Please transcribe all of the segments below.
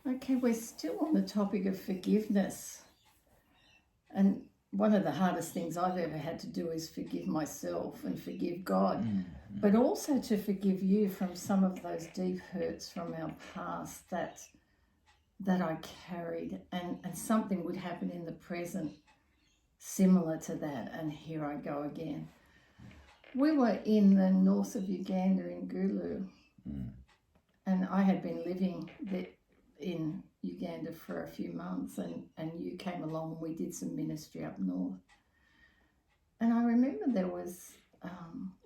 Okay, we're still on the topic of forgiveness. And one of the hardest things I've ever had to do is forgive myself and forgive God, but also to forgive you from some of those deep hurts from our past that I carried, and something would happen in the present similar to that, and here I go again. We were in the north of Uganda in Gulu, and I had been living in Uganda for a few months, and you came along and we did some ministry up north. And I remember there was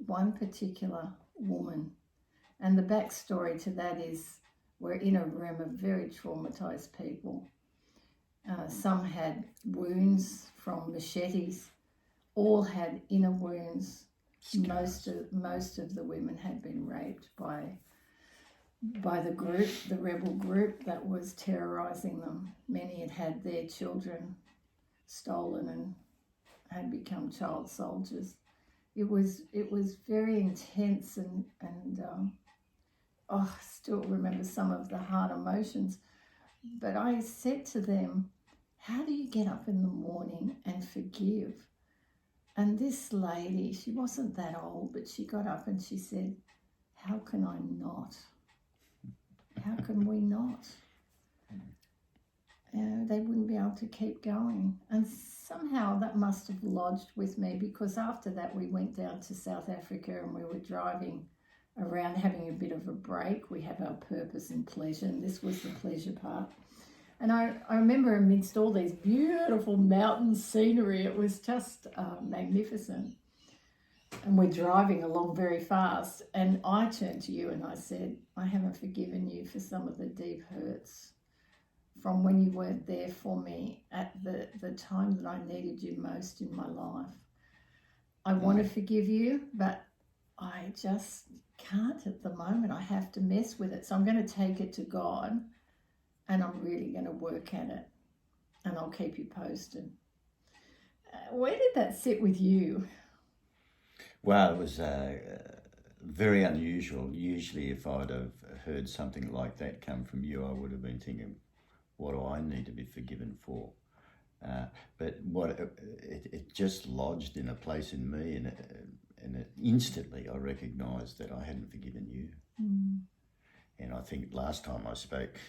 one particular woman, and the backstory to that is we're in a room of very traumatized people. Some had wounds from machetes, all had inner wounds. Most of the women had been raped by the group, the rebel group that was terrorizing them. Many had had their children stolen and had become child soldiers. It was very intense, and I still remember some of the hard emotions. But I said to them, how do you get up in the morning and forgive? And this lady, she wasn't that old, but she got up and she said, how can I not? How can we not? They wouldn't be able to keep going. And somehow that must have lodged with me, because after that we went down to South Africa and we were driving around having a bit of a break. We have our purpose and pleasure, and this was the pleasure part. And I remember amidst all these beautiful mountain scenery, it was just magnificent. And we're driving along very fast, and I turned to you and I said, I haven't forgiven you for some of the deep hurts from when you weren't there for me at the time that I needed you most in my life. I want to forgive you, but I just can't at the moment. I have to mess with it. So I'm going to take it to God, and I'm really going to work at it, and I'll keep you posted. Where did that sit with you? Well, it was very unusual. Usually if I'd have heard something like that come from you, I would have been thinking, what do I need to be forgiven for? But it just lodged in a place in me, and instantly I recognised that I hadn't forgiven you. And I think last time I spoke,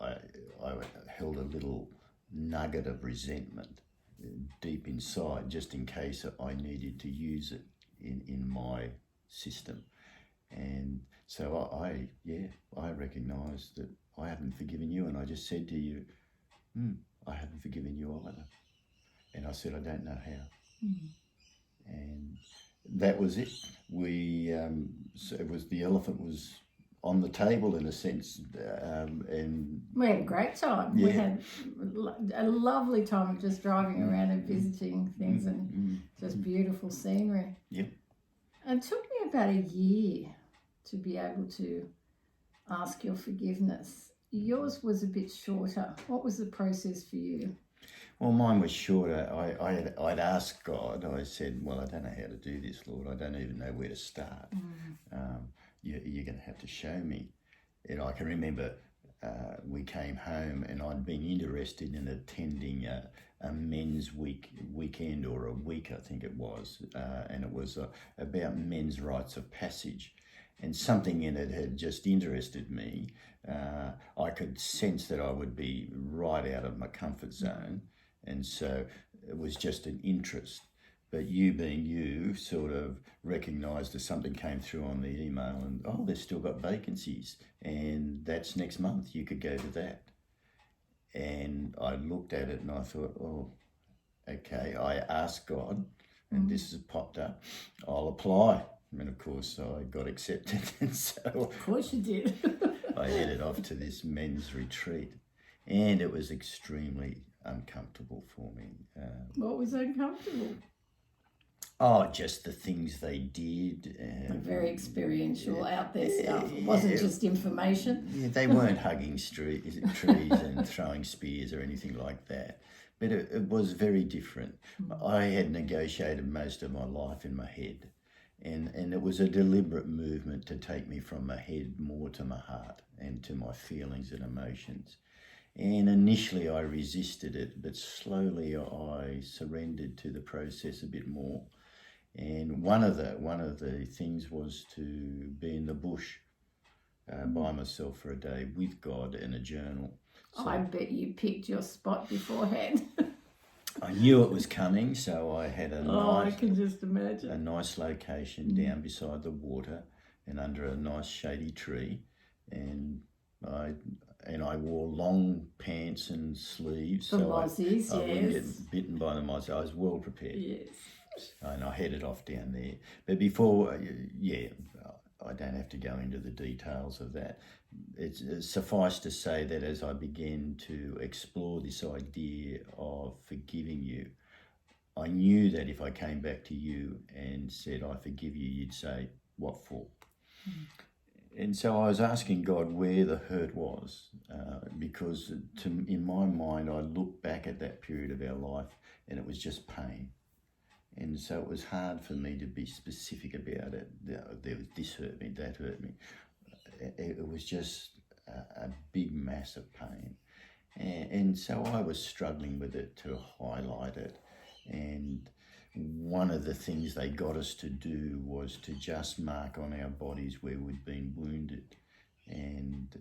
I held a little nugget of resentment deep inside, just in case I needed to use it in my system. And so I recognised that I haven't forgiven you, and I just said to you, I haven't forgiven you either. And I said, I don't know how. And that was it. So it was, the elephant was on the table in a sense, and we had a great time. We had a lovely time of just driving around and visiting things, and just beautiful scenery. Yep. And it took me about a year to be able to ask your forgiveness. Yours was a bit shorter. What was the process for you? Well, mine was shorter. I'd asked God. I said, well, I don't know how to do this, Lord. I don't even know where to start. You're going to have to show me. And I can remember we came home, and I'd been interested in attending a men's weekend or a week, I think it was, and it was about men's rites of passage. And something in it had just interested me. I could sense that I would be right out of my comfort zone, and so it was just an interest. But you being you, sort of recognised that something came through on the email, and they've still got vacancies, and that's next month, you could go to that. And I looked at it and I thought, okay, I asked God, and this has popped up, I'll apply. And of course I got accepted, and so of course you did. I headed off to this men's retreat, and it was extremely uncomfortable for me. What was uncomfortable? Just the things they did. Very experiential, out there stuff. It wasn't just information. Yeah, they weren't hugging trees and throwing spears or anything like that. But it was very different. I had negotiated most of my life in my head. And it was a deliberate movement to take me from my head more to my heart and to my feelings and emotions. And initially I resisted it, but slowly I surrendered to the process a bit more. And one of the things was to be in the bush by myself for a day with God and a journal. So I bet you picked your spot beforehand. I knew it was coming, so I had I can just imagine. a nice location down beside the water and under a nice shady tree, and I wore long pants and sleeves, The mozzies, I wouldn't yes. get bitten by the mozzie. I was well prepared. Yes. And I headed off down there. But before, I don't have to go into the details of that. It's suffice to say that as I began to explore this idea of forgiving you, I knew that if I came back to you and said, I forgive you, you'd say, what for? And so I was asking God where the hurt was, because in my mind, I looked back at that period of our life and it was just pain. And so it was hard for me to be specific about it. This hurt me, that hurt me. It was just a big mass of pain. And so I was struggling with it to highlight it. And one of the things they got us to do was to just mark on our bodies where we'd been wounded. And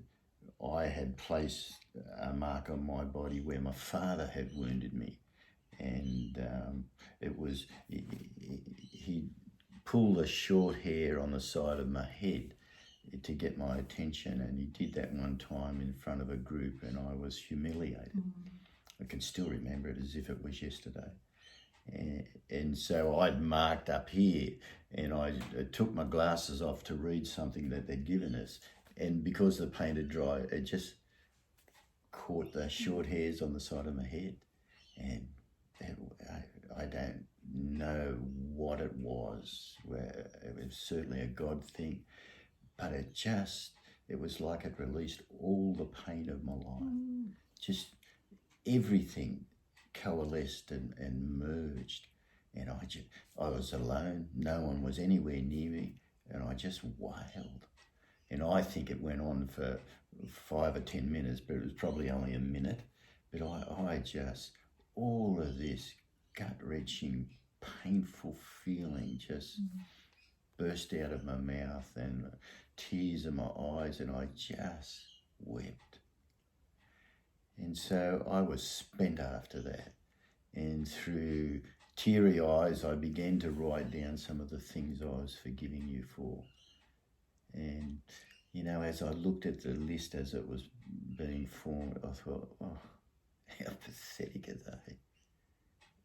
I had placed a mark on my body where my father had wounded me. And it was, he pulled a short hair on the side of my head to get my attention, and he did that one time in front of a group, and I was humiliated. I can still remember it as if it was yesterday. And so I'd marked up here, and I took my glasses off to read something that they'd given us, and because the paint had dried, it just caught the short hairs on the side of my head. And I don't know what it was. It was certainly a God thing, but it was like it released all the pain of my life. Just everything coalesced and merged, and I was alone. No one was anywhere near me, and I just wailed. And I think it went on for 5 or 10 minutes, but it was probably only a minute. But I just, all of this gut-wrenching, painful feeling just burst out of my mouth, and tears in my eyes, and I just wept. And so I was spent after that. And through teary eyes, I began to write down some of the things I was forgiving you for. And, as I looked at the list as it was being formed, I thought, oh, how pathetic are they?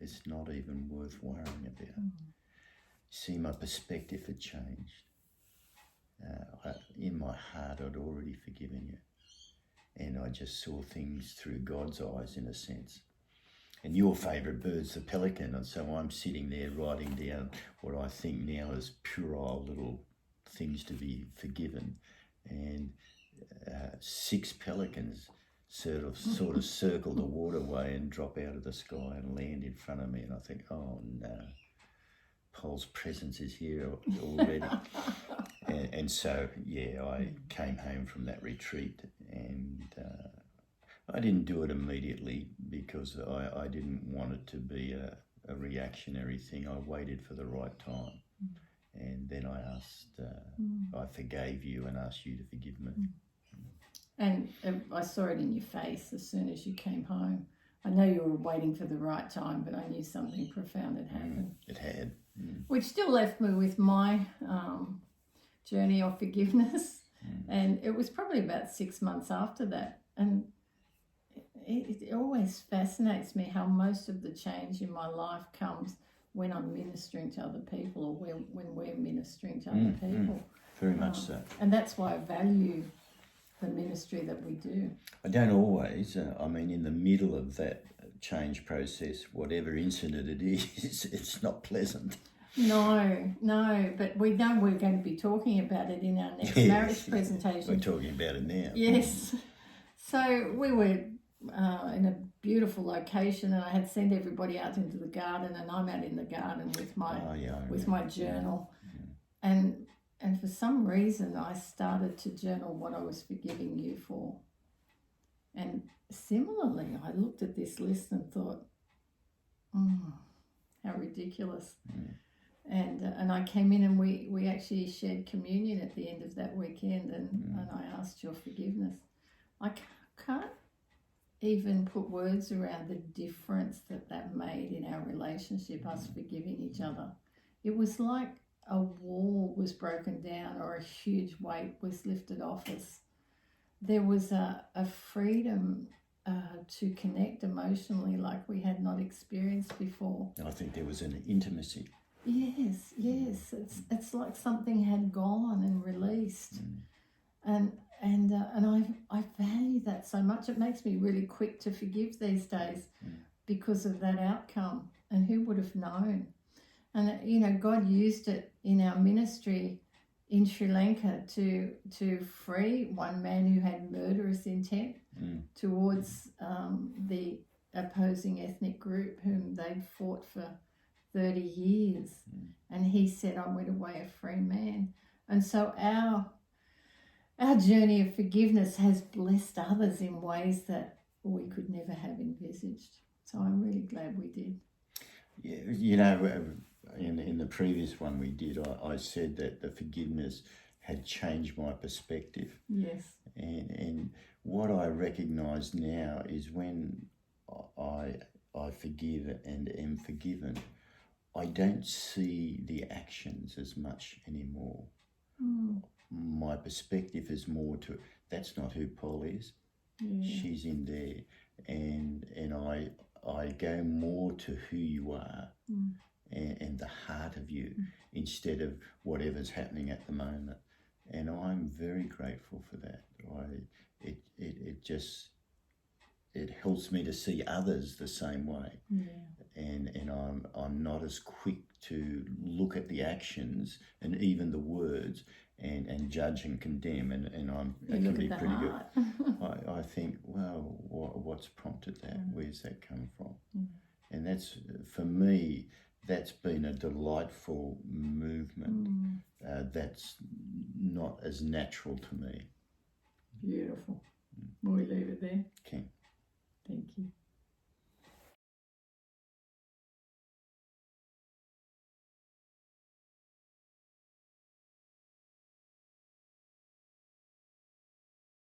It's not even worth worrying about. See, my perspective had changed. In my heart, I'd already forgiven you. And I just saw things through God's eyes, in a sense. And your favourite bird's the pelican, and so I'm sitting there writing down what I think now is puerile little things to be forgiven. And 6 pelicans sort of circle the waterway and drop out of the sky and land in front of me, and I think, oh no, Paul's presence is here already. and so, I came home from that retreat, and I didn't do it immediately because I didn't want it to be a reactionary thing. I waited for the right time. And then I asked, I forgave you and asked you to forgive me. And I saw it in your face as soon as you came home. I know you were waiting for the right time, but I knew something profound had happened. It had. Which still left me with my journey of forgiveness. And it was probably about 6 months after that. And it always fascinates me how most of the change in my life comes when I'm ministering to other people, or when we're ministering to other people. Very much so. And that's why I value the ministry that we do. I don't always. In the middle of that change process, whatever incident it is, it's not pleasant. No, but we know we're going to be talking about it in our next marriage presentation. We're talking about it now. Yes. So we were in a beautiful location, and I had sent everybody out into the garden, and I'm out in the garden with my journal. And for some reason I started to journal what I was forgiving you for. And similarly, I looked at this list and thought, how ridiculous. And I came in and we actually shared communion at the end of that weekend, and I asked your forgiveness. I can't even put words around the difference that made in our relationship, us forgiving each other. It was like a wall was broken down or a huge weight was lifted off us. There was a freedom to connect emotionally like we had not experienced before. I think there was an intimacy. Yes. It's like something had gone and released, and I value that so much. It makes me really quick to forgive these days because of that outcome. And who would have known? And God used it in our ministry in Sri Lanka to free one man who had murderous intent towards the opposing ethnic group whom they'd fought for 30 years. And he said, I went away a free man. And so our journey of forgiveness has blessed others in ways that we could never have envisaged. So I'm really glad we did. Yeah, in the previous one we did, I said that the forgiveness had changed my perspective. Yes. And what I recognise now is when I forgive and am forgiven, I don't see the actions as much anymore. My perspective is more to, that's not who Paula is. She's in there. And I go more to who you are and the heart of you instead of whatever's happening at the moment. And I'm very grateful for that. It helps me to see others the same way. And I'm not as quick to look at the actions and even the words and judge and condemn, and that can be pretty good. I think, well, what's prompted that? Where's that come from? And that's, for me, that's been a delightful movement. That's not as natural to me. Beautiful. Will we leave it there? Okay. Thank you.